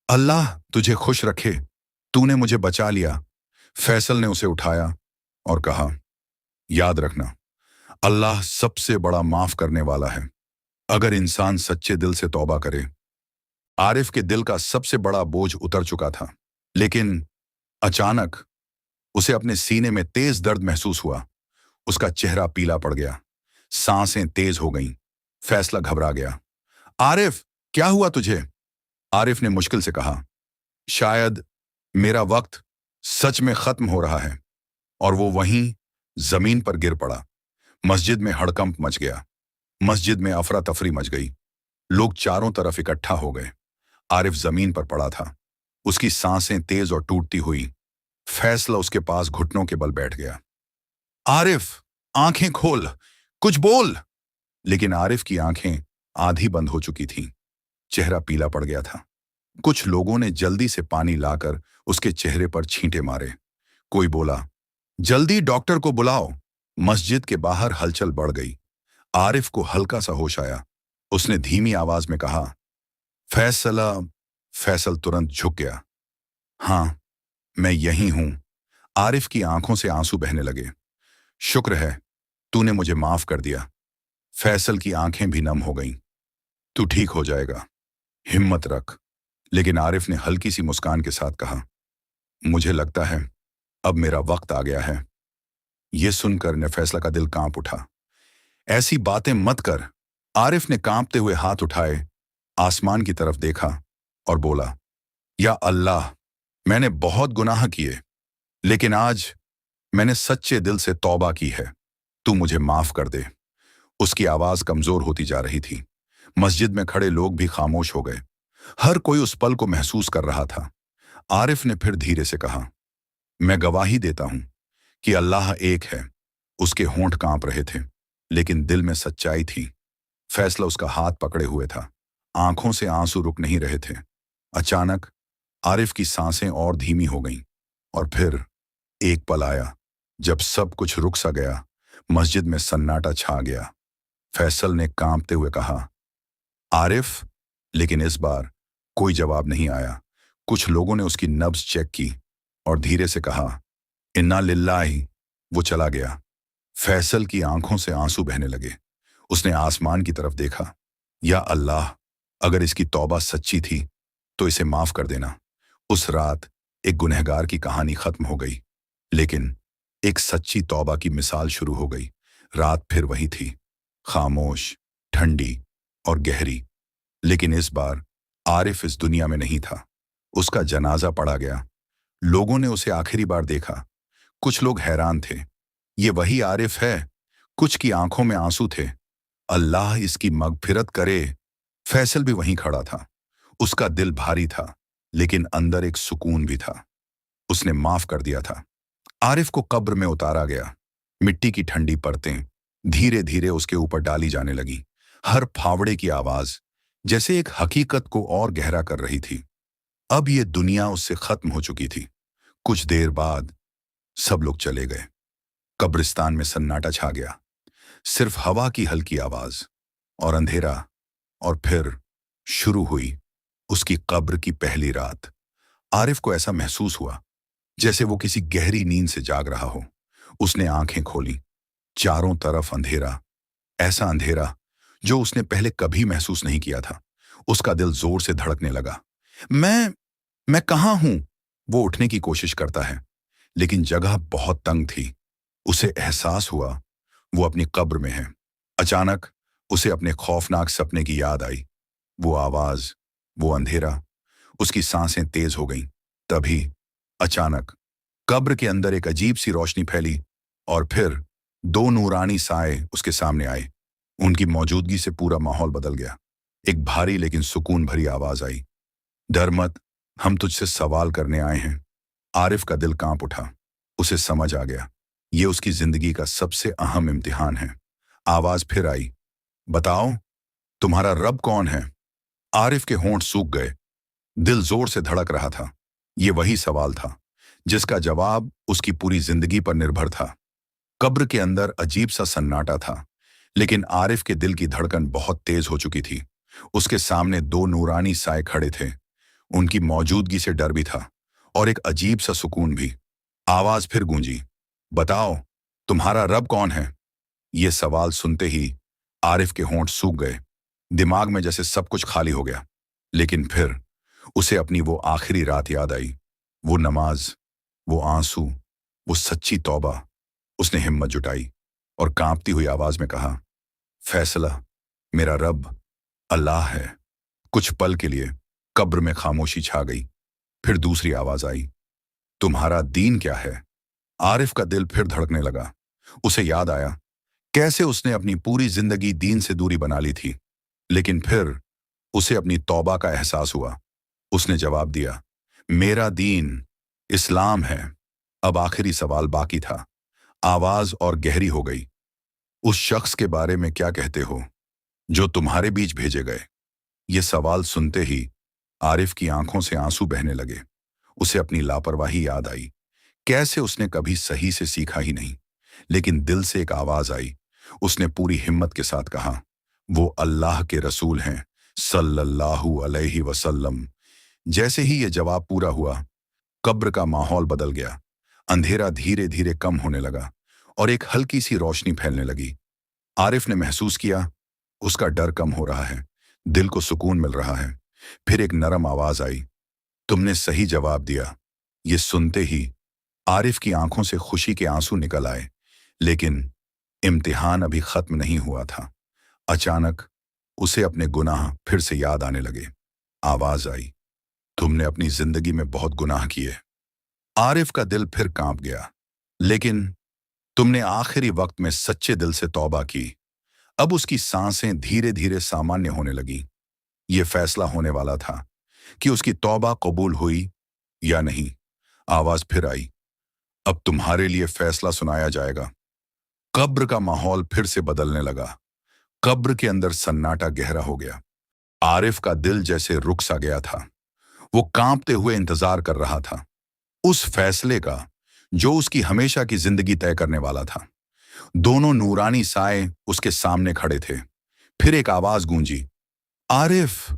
अल्लाह तुझे खुश रखे, तूने मुझे बचा लिया। फैसल ने उसे उठाया और कहा, याद रखना, अल्लाह सबसे बड़ा माफ करने वाला है, अगर इंसान सच्चे दिल से तौबा करे। आरिफ के दिल का सबसे बड़ा बोझ उतर चुका था, लेकिन अचानक उसे अपने सीने में तेज दर्द महसूस हुआ। उसका चेहरा पीला पड़ गया, सांसें तेज हो गईं। फैसला घबरा गया। आरिफ, क्या हुआ तुझे? आरिफ ने मुश्किल से कहा, शायद मेरा वक्त सच में खत्म हो रहा है। और वो वहीं जमीन पर गिर पड़ा। मस्जिद में हड़कंप मच गया। मस्जिद में अफरा तफरी मच गई। लोग चारों तरफ इकट्ठा हो गए। आरिफ जमीन पर पड़ा था, उसकी सांसें तेज और टूटती हुई। फैसला उसके पास घुटनों के बल बैठ गया। आरिफ, आंखें खोल, कुछ बोल। लेकिन आरिफ की आंखें आधी बंद हो चुकी थीं। चेहरा पीला पड़ गया था। कुछ लोगों ने जल्दी से पानी लाकर उसके चेहरे पर छींटे मारे। कोई बोला, जल्दी डॉक्टर को बुलाओ। मस्जिद के बाहर हलचल बढ़ गई। आरिफ को हल्का सा होश आया। उसने धीमी आवाज में कहा, फैसला। फैसल तुरंत झुक गया। हां, मैं यही हूं। आरिफ की आंखों से आंसू बहने लगे। शुक्र है, तूने मुझे माफ कर दिया। फैसल की आंखें भी नम हो गईं। तू ठीक हो जाएगा, हिम्मत रख। लेकिन आरिफ ने हल्की सी मुस्कान के साथ कहा, मुझे लगता है अब मेरा वक्त आ गया है। यह सुनकर ने फैसला का दिल कांप उठा। ऐसी बातें मत कर। आरिफ ने कांपते हुए हाथ उठाए, आसमान की तरफ देखा और बोला, या अल्लाह, मैंने बहुत गुनाह किए, लेकिन आज मैंने सच्चे दिल से तौबा की है। तू मुझे माफ कर दे। उसकी आवाज कमजोर होती जा रही थी। मस्जिद में खड़े लोग भी खामोश हो गए। हर कोई उस पल को महसूस कर रहा था। आरिफ ने फिर धीरे से कहा, मैं गवाही देता हूं कि अल्लाह एक है। उसके होंठ कांप रहे थे, लेकिन दिल में सच्चाई थी। फैसला उसका हाथ पकड़े हुए था। आंखों से आंसू रुक नहीं रहे थे। अचानक आरिफ की सांसें और धीमी हो गईं और फिर एक पल आया जब सब कुछ रुक सा गया। मस्जिद में सन्नाटा छा गया। फैसल ने कांपते हुए कहा, आरिफ। लेकिन इस बार कोई जवाब नहीं आया। कुछ लोगों ने उसकी नब्ज चेक की और धीरे से कहा, इन्ना लिल्लाही। वो चला गया। फैसल की आंखों से आंसू बहने लगे। उसने आसमान की तरफ देखा। या अल्लाह, अगर इसकी तौबा सच्ची थी तो इसे माफ कर देना। उस रात एक गुनहगार की कहानी खत्म हो गई, लेकिन एक सच्ची तौबा की मिसाल शुरू हो गई। रात फिर वही थी, खामोश, ठंडी और गहरी। लेकिन इस बार आरिफ इस दुनिया में नहीं था। उसका जनाजा पड़ा गया। लोगों ने उसे आखिरी बार देखा। कुछ लोग हैरान थे, ये वही आरिफ है? कुछ की आंखों में आंसू थे, अल्लाह इसकी मगफिरत करे। फैसल भी वहीं खड़ा था। उसका दिल भारी था, लेकिन अंदर एक सुकून भी था। उसने माफ कर दिया था। आरिफ को कब्र में उतारा गया। मिट्टी की ठंडी परतें धीरे धीरे उसके ऊपर डाली जाने लगी। हर फावड़े की आवाज जैसे एक हकीकत को और गहरा कर रही थी। अब ये दुनिया उससे खत्म हो चुकी थी। कुछ देर बाद सब लोग चले गए। कब्रिस्तान में सन्नाटा छा गया। सिर्फ हवा की हल्की आवाज और अंधेरा। और फिर शुरू हुई उसकी कब्र की पहली रात। आरिफ को ऐसा महसूस हुआ जैसे वो किसी गहरी नींद से जाग रहा हो। उसने आंखें खोली। चारों तरफ अंधेरा, ऐसा अंधेरा जो उसने पहले कभी महसूस नहीं किया था। उसका दिल जोर से धड़कने लगा। मैं कहां हूं? वो उठने की कोशिश करता है, लेकिन जगह बहुत तंग थी। उसे एहसास हुआ वो अपनी कब्र में है। अचानक उसे अपने खौफनाक सपने की याद आई। वो आवाज, वो अंधेरा, उसकी सांसें तेज हो गईं। तभी अचानक कब्र के अंदर एक अजीब सी रोशनी फैली और फिर दो नूरानी साए उसके सामने आए। उनकी मौजूदगी से पूरा माहौल बदल गया। एक भारी लेकिन सुकून भरी आवाज आई, डर मत, हम तुझसे सवाल करने आए हैं। आरिफ का दिल कांप उठा। उसे समझ आ गया ये उसकी जिंदगी का सबसे अहम इम्तिहान है। आवाज फिर आई, बताओ, तुम्हारा रब कौन है? आरिफ के होंठ सूख गए। दिल जोर से धड़क रहा था। ये वही सवाल था जिसका जवाब उसकी पूरी जिंदगी पर निर्भर था। कब्र के अंदर अजीब सा सन्नाटा था, लेकिन आरिफ के दिल की धड़कन बहुत तेज हो चुकी थी। उसके सामने दो नूरानी साए खड़े थे। उनकी मौजूदगी से डर भी था और एक अजीब सा सुकून भी। आवाज फिर गूंजी, बताओ, तुम्हारा रब कौन है? ये सवाल सुनते ही आरिफ के होंठ सूख गए। दिमाग में जैसे सब कुछ खाली हो गया। लेकिन फिर उसे अपनी वो आखिरी रात याद आई। वो नमाज, वो आंसू, वो सच्ची तौबा। उसने हिम्मत जुटाई और कांपती हुई आवाज में कहा, फैसला, मेरा रब अल्लाह है। कुछ पल के लिए कब्र में खामोशी छा गई। फिर दूसरी आवाज आई, तुम्हारा दीन क्या है? आरिफ का दिल फिर धड़कने लगा। उसे याद आया कैसे उसने अपनी पूरी जिंदगी दीन से दूरी बना ली थी। लेकिन फिर उसे अपनी तौबा का एहसास हुआ। उसने जवाब दिया, मेरा दीन इस्लाम है। अब आखिरी सवाल बाकी था। आवाज और गहरी हो गई, उस शख्स के बारे में क्या कहते हो जो तुम्हारे बीच भेजे गए? ये सवाल सुनते ही आरिफ की आंखों से आंसू बहने लगे। उसे अपनी लापरवाही याद आई, कैसे उसने कभी सही से सीखा ही नहीं। लेकिन दिल से एक आवाज आई। उसने पूरी हिम्मत के साथ कहा, वो अल्लाह के रसूल हैं सल्लल्लाहु अलैहि वसल्लम। जैसे ही ये जवाब पूरा हुआ, कब्र का माहौल बदल गया। अंधेरा धीरे धीरे कम होने लगा और एक हल्की सी रोशनी फैलने लगी। आरिफ ने महसूस किया उसका डर कम हो रहा है, दिल को सुकून मिल रहा है। फिर एक नरम आवाज आई, तुमने सही जवाब दिया। ये सुनते ही आरिफ की आंखों से खुशी के आंसू निकल आए। लेकिन इम्तिहान अभी खत्म नहीं हुआ था। अचानक उसे अपने गुनाह फिर से याद आने लगे। आवाज आई, तुमने अपनी जिंदगी में बहुत गुनाह किए। आरिफ का दिल फिर कांप गया, लेकिन तुमने आखिरी वक्त में सच्चे दिल से तौबा की। अब उसकी सांसें धीरे धीरे सामान्य होने लगी। ये फैसला होने वाला था कि उसकी तौबा कबूल हुई या नहीं। आवाज फिर आई, अब तुम्हारे लिए फैसला सुनाया जाएगा। कब्र का माहौल फिर से बदलने लगा। कब्र के अंदर सन्नाटा गहरा हो गया। आरिफ का दिल जैसे रुक सा गया था। वो कांपते हुए इंतजार कर रहा था उस फैसले का जो उसकी हमेशा की जिंदगी तय करने वाला था। दोनों नूरानी साए उसके सामने खड़े थे। फिर एक आवाज गूंजी, आरिफ,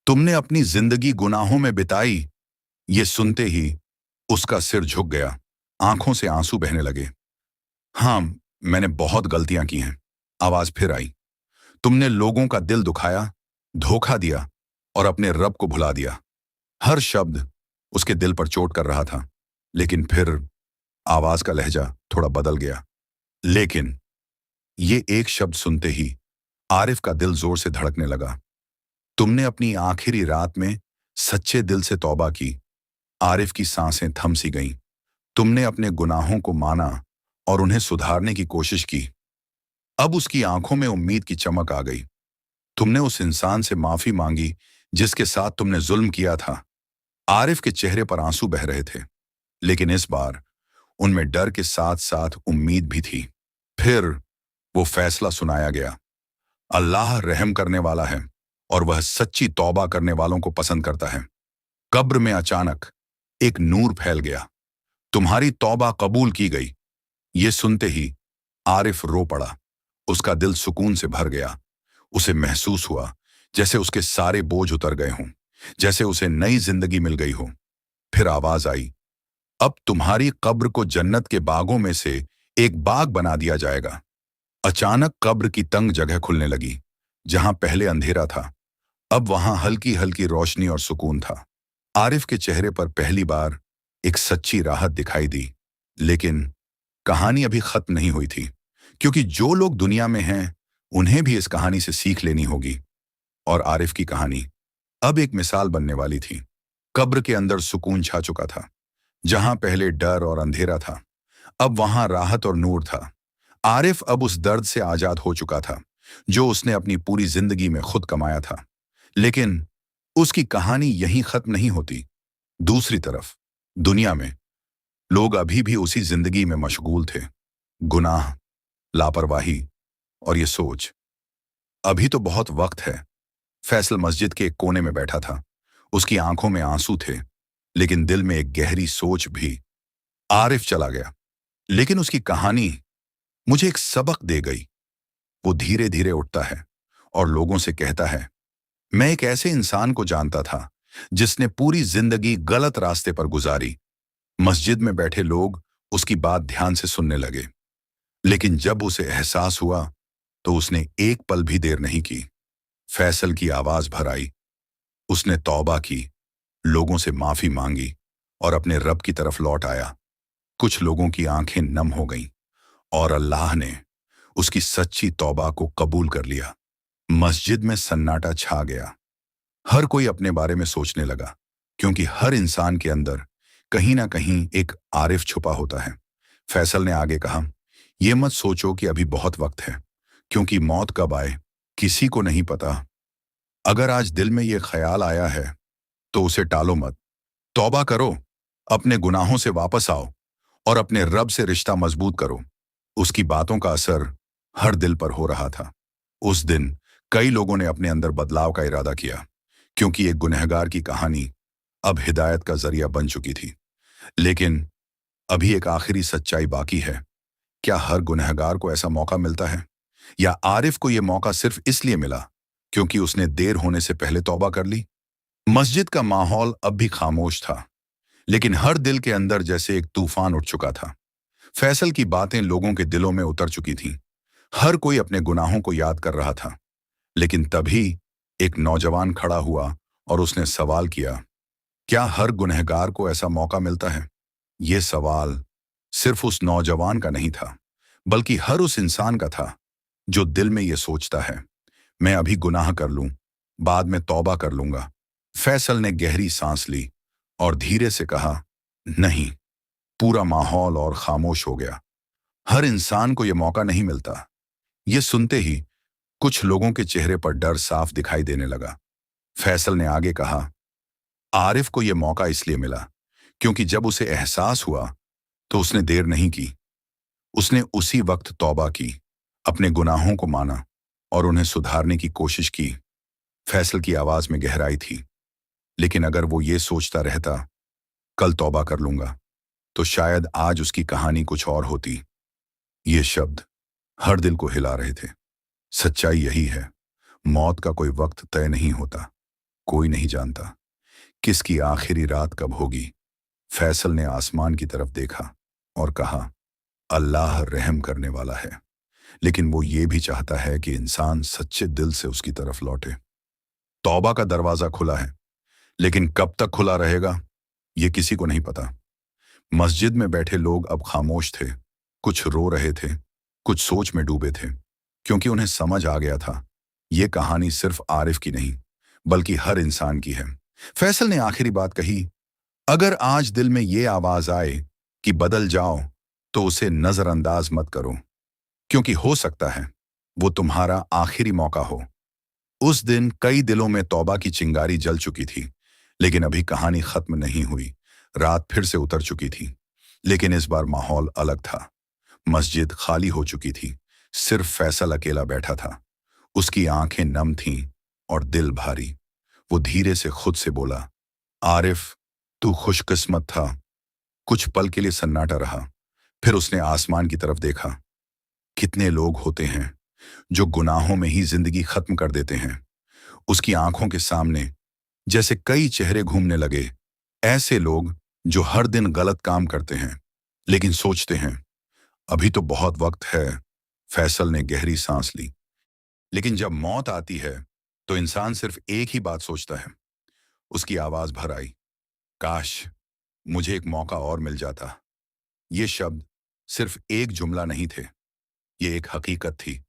तुमने अपनी जिंदगी गुनाहों में बिताई। ये सुनते ही उसका सिर झुक गया, आंखों से आंसू बहने लगे। हाँ, मैंने बहुत गलतियां की हैं। आवाज फिर आई, तुमने लोगों का दिल दुखाया, धोखा दिया और अपने रब को भुला दिया। हर शब्द उसके दिल पर चोट कर रहा था। लेकिन फिर आवाज का लहजा थोड़ा बदल गया। लेकिन ये एक शब्द सुनते ही आरिफ का दिल जोर से धड़कने लगा, तुमने अपनी आखिरी रात में सच्चे दिल से तौबा की। आरिफ की सांसें थम सी गईं। तुमने अपने गुनाहों को माना और उन्हें सुधारने की कोशिश की। अब उसकी आंखों में उम्मीद की चमक आ गई। तुमने उस इंसान से माफी मांगी जिसके साथ तुमने जुल्म किया था। आरिफ के चेहरे पर आंसू बह रहे थे, लेकिन इस बार उनमें डर के साथ साथ उम्मीद भी थी। फिर वो फैसला सुनाया गया, अल्लाह रहम करने वाला है और वह सच्ची तौबा करने वालों को पसंद करता है। कब्र में अचानक एक नूर फैल गया, तुम्हारी तौबा कबूल की गई। ये सुनते ही आरिफ रो पड़ा। उसका दिल सुकून से भर गया। उसे महसूस हुआ जैसे उसके सारे बोझ उतर गए हों, जैसे उसे नई जिंदगी मिल गई हो। फिर आवाज आई, अब तुम्हारी कब्र को जन्नत के बागों में से एक बाग बना दिया जाएगा। अचानक कब्र की तंग जगह खुलने लगी। जहां पहले अंधेरा था, अब वहां हल्की हल्की रोशनी और सुकून था। आरिफ के चेहरे पर पहली बार एक सच्ची राहत दिखाई दी। लेकिन कहानी अभी खत्म नहीं हुई थी, क्योंकि जो लोग दुनिया में हैं उन्हें भी इस कहानी से सीख लेनी होगी। और आरिफ की कहानी अब एक मिसाल बनने वाली थी। कब्र के अंदर सुकून छा चुका था। जहां पहले डर और अंधेरा था, अब वहां राहत और नूर था। आरिफ अब उस दर्द से आजाद हो चुका था जो उसने अपनी पूरी जिंदगी में खुद कमाया था। लेकिन उसकी कहानी यहीं खत्म नहीं होती। दूसरी तरफ दुनिया में लोग अभी भी उसी जिंदगी में मशगूल थे। गुनाह, लापरवाही और ये सोच, अभी तो बहुत वक्त है। फैसल मस्जिद के एक कोने में बैठा था। उसकी आंखों में आंसू थे, लेकिन दिल में एक गहरी सोच भी। आरिफ चला गया, लेकिन उसकी कहानी मुझे एक सबक दे गई। वो धीरे धीरे उठता है और लोगों से कहता है, मैं एक ऐसे इंसान को जानता था जिसने पूरी जिंदगी गलत रास्ते पर गुजारी। मस्जिद में बैठे लोग उसकी बात ध्यान से सुनने लगे, लेकिन जब उसे एहसास हुआ तो उसने एक पल भी देर नहीं की। फैसल की आवाज भर आई। उसने तौबा की, लोगों से माफी मांगी और अपने रब की तरफ लौट आया। कुछ लोगों की आंखें नम हो गईं और अल्लाह ने उसकी सच्ची तौबा को कबूल कर लिया। मस्जिद में सन्नाटा छा गया। हर कोई अपने बारे में सोचने लगा, क्योंकि हर इंसान के अंदर कहीं ना कहीं एक आरिफ छुपा होता है। फैसल ने आगे कहा, यह मत सोचो कि अभी बहुत वक्त है, क्योंकि मौत कब आए किसी को नहीं पता। अगर आज दिल में यह ख्याल आया है तो उसे टालो मत। तौबा करो, अपने गुनाहों से वापस आओ और अपने रब से रिश्ता मजबूत करो। उसकी बातों का असर हर दिल पर हो रहा था। उस दिन कई लोगों ने अपने अंदर बदलाव का इरादा किया, क्योंकि एक गुनहगार की कहानी अब हिदायत का जरिया बन चुकी थी। लेकिन अभी एक आखिरी सच्चाई बाकी है। क्या हर गुनहगार को ऐसा मौका मिलता है, या आरिफ को यह मौका सिर्फ इसलिए मिला क्योंकि उसने देर होने से पहले तौबा कर ली? मस्जिद का माहौल अब भी खामोश था, लेकिन हर दिल के अंदर जैसे एक तूफान उठ चुका था। फैसल की बातें लोगों के दिलों में उतर चुकी थीं। हर कोई अपने गुनाहों को याद कर रहा था। लेकिन तभी एक नौजवान खड़ा हुआ और उसने सवाल किया, क्या हर गुनहगार को ऐसा मौका मिलता है? यह सवाल सिर्फ उस नौजवान का नहीं था, बल्कि हर उस इंसान का था जो दिल में यह सोचता है, मैं अभी गुनाह कर लूं, बाद में तौबा कर लूंगा। फैसल ने गहरी सांस ली और धीरे से कहा, नहीं। पूरा माहौल और खामोश हो गया। हर इंसान को यह मौका नहीं मिलता। यह सुनते ही कुछ लोगों के चेहरे पर डर साफ दिखाई देने लगा। फैसल ने आगे कहा, आरिफ को यह मौका इसलिए मिला क्योंकि जब उसे एहसास हुआ तो उसने देर नहीं की। उसने उसी वक्त तौबा की, अपने गुनाहों को माना और उन्हें सुधारने की कोशिश की। फैसल की आवाज में गहराई थी, लेकिन अगर वो ये सोचता रहता, कल तौबा कर लूंगा, तो शायद आज उसकी कहानी कुछ और होती। ये शब्द हर दिल को हिला रहे थे। सच्चाई यही है, मौत का कोई वक्त तय नहीं होता। कोई नहीं जानता किसकी आखिरी रात कब होगी। फैसल ने आसमान की तरफ देखा और कहा, अल्लाह रहम करने वाला है, लेकिन वो ये भी चाहता है कि इंसान सच्चे दिल से उसकी तरफ लौटे। तौबा का दरवाजा खुला है, लेकिन कब तक खुला रहेगा ये किसी को नहीं पता। मस्जिद में बैठे लोग अब खामोश थे। कुछ रो रहे थे, कुछ सोच में डूबे थे, क्योंकि उन्हें समझ आ गया था ये कहानी सिर्फ आरिफ की नहीं, बल्कि हर इंसान की है। फैसल ने आखिरी बात कही, अगर आज दिल में ये आवाज आए कि बदल जाओ, तो उसे नजरअंदाज मत करो, क्योंकि हो सकता है वो तुम्हारा आखिरी मौका हो। उस दिन कई दिलों में तौबा की चिंगारी जल चुकी थी, लेकिन अभी कहानी खत्म नहीं हुई। रात फिर से उतर चुकी थी, लेकिन इस बार माहौल अलग था। मस्जिद खाली हो चुकी थी, सिर्फ फैसल अकेला बैठा था। उसकी आंखें नम थीं और दिल भारी। वो धीरे से खुद से बोला, आरिफ, तू खुशकिस्मत था। कुछ पल के लिए सन्नाटा रहा, फिर उसने आसमान की तरफ देखा। कितने लोग होते हैं जो गुनाहों में ही जिंदगी खत्म कर देते हैं। उसकी आंखों के सामने जैसे कई चेहरे घूमने लगे, ऐसे लोग जो हर दिन गलत काम करते हैं, लेकिन सोचते हैं अभी तो बहुत वक्त है। फैसल ने गहरी सांस ली। लेकिन जब मौत आती है तो इंसान सिर्फ एक ही बात सोचता है। उसकी आवाज भर आई, काश मुझे एक मौका और मिल जाता। ये शब्द सिर्फ एक जुमला नहीं थे, ये एक हकीकत थी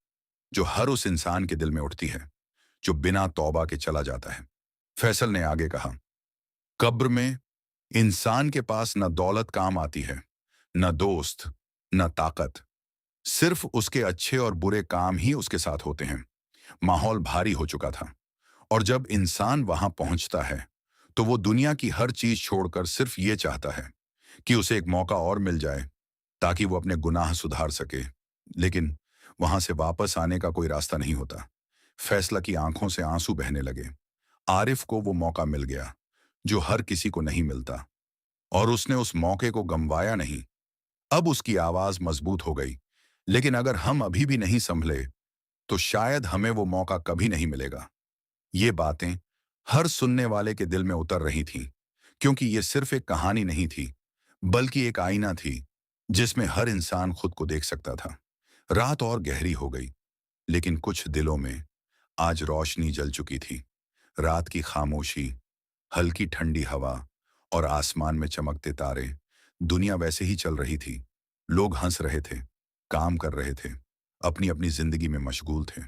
जो हर उस इंसान के दिल में उठती है जो बिना तौबा के चला जाता है। फैसल ने आगे कहा, कब्र में इंसान के पास न दौलत काम आती है, न दोस्त, न ताकत। सिर्फ उसके अच्छे और बुरे काम ही उसके साथ होते हैं। माहौल भारी हो चुका था और जब इंसान वहां पहुंचता है तो वो दुनिया की हर चीज छोड़कर सिर्फ ये चाहता है कि उसे एक मौका और मिल जाए ताकि वो अपने गुनाह सुधार सके। लेकिन वहां से वापस आने का कोई रास्ता नहीं होता। फैसला की आंखों से आंसू बहने लगे। आरिफ को वो मौका मिल गया जो हर किसी को नहीं मिलता, और उसने उस मौके को गंवाया नहीं। अब उसकी आवाज मजबूत हो गई, लेकिन अगर हम अभी भी नहीं संभले तो शायद हमें वो मौका कभी नहीं मिलेगा। ये बातें हर सुनने वाले के दिल में उतर रही थीं, क्योंकि ये सिर्फ एक कहानी नहीं थी, बल्कि एक आईना थी जिसमें हर इंसान खुद को देख सकता था। रात और गहरी हो गई, लेकिन कुछ दिलों में आज रोशनी जल चुकी थी। रात की खामोशी, हल्की ठंडी हवा और आसमान में चमकते तारे, दुनिया वैसे ही चल रही थी। लोग हंस रहे थे, काम कर रहे थे, अपनी अपनी जिंदगी में मशगूल थे।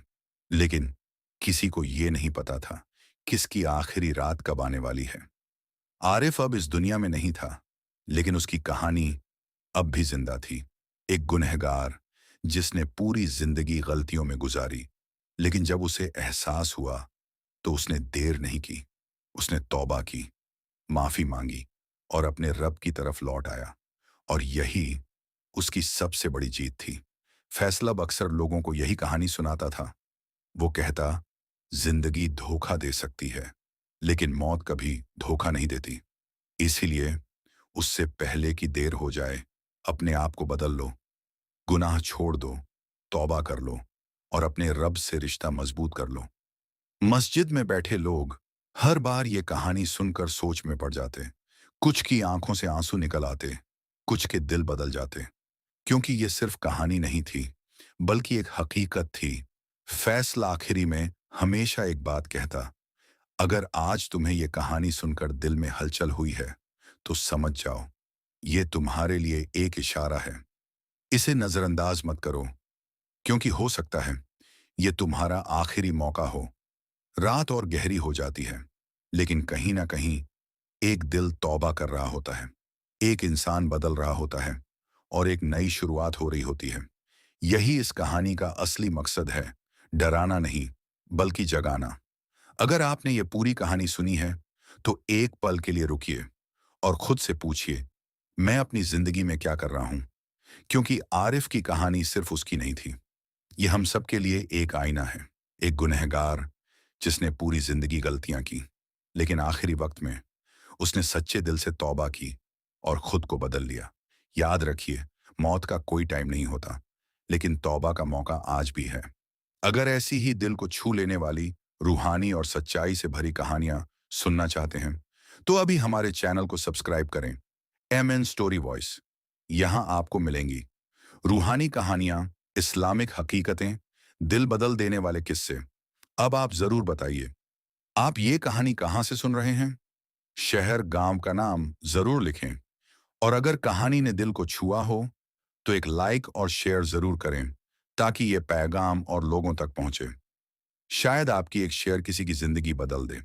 लेकिन किसी को ये नहीं पता था किसकी आखिरी रात कब आने वाली है। आरिफ अब इस दुनिया में नहीं था, लेकिन उसकी कहानी अब भी जिंदा थी। एक गुनहगार जिसने पूरी जिंदगी गलतियों में गुजारी, लेकिन जब उसे एहसास हुआ तो उसने देर नहीं की। उसने तौबा की, माफी मांगी और अपने रब की तरफ लौट आया। और यही उसकी सबसे बड़ी जीत थी। फैसला अक्सर लोगों को यही कहानी सुनाता था। वो कहता, जिंदगी धोखा दे सकती है, लेकिन मौत कभी धोखा नहीं देती। इसीलिए उससे पहले कि देर हो जाए, अपने आप को बदल लो, गुनाह छोड़ दो, तौबा कर लो और अपने रब से रिश्ता मजबूत कर लो। मस्जिद में बैठे लोग हर बार ये कहानी सुनकर सोच में पड़ जाते। कुछ की आंखों से आंसू निकल आते, कुछ के दिल बदल जाते, क्योंकि ये सिर्फ कहानी नहीं थी, बल्कि एक हकीकत थी। फैसला आखिरी में हमेशा एक बात कहता, अगर आज तुम्हें ये कहानी सुनकर दिल में हलचल हुई है, तो समझ जाओ, ये तुम्हारे लिए एक इशारा है। इसे नजरअंदाज मत करो, क्योंकि हो सकता है ये तुम्हारा आखिरी मौका हो। रात और गहरी हो जाती है, लेकिन कहीं ना कहीं एक दिल तौबा कर रहा होता है, एक इंसान बदल रहा होता है और एक नई शुरुआत हो रही होती है। यही इस कहानी का असली मकसद है, डराना नहीं, बल्कि जगाना। अगर आपने ये पूरी कहानी सुनी है, तो एक पल के लिए रुकिए और खुद से पूछिए, मैं अपनी जिंदगी में क्या कर रहा हूं? क्योंकि आरिफ की कहानी सिर्फ उसकी नहीं थी, ये हम सबके लिए एक आईना है। एक गुनहगार जिसने पूरी जिंदगी गलतियां की, लेकिन आखिरी वक्त में उसने सच्चे दिल से तौबा की और खुद को बदल लिया। याद रखिए, मौत का कोई टाइम नहीं होता, लेकिन तौबा का मौका आज भी है। अगर ऐसी ही दिल को छू लेने वाली, रूहानी और सच्चाई से भरी कहानियां सुनना चाहते हैं, तो अभी हमारे चैनल को सब्सक्राइब करें। M story voice. यहां आपको मिलेंगी रूहानी कहानियां, इस्लामिक हकीकतें, दिल बदल देने वाले किस्से। अब आप जरूर बताइए, आप ये कहानी कहां से सुन रहे हैं? शहर, गांव का नाम जरूर लिखें। और अगर कहानी ने दिल को छुआ हो, तो एक लाइक और शेयर जरूर करें, ताकि ये पैगाम और लोगों तक पहुंचे। शायद आपकी एक शेयर किसी की जिंदगी बदल दे।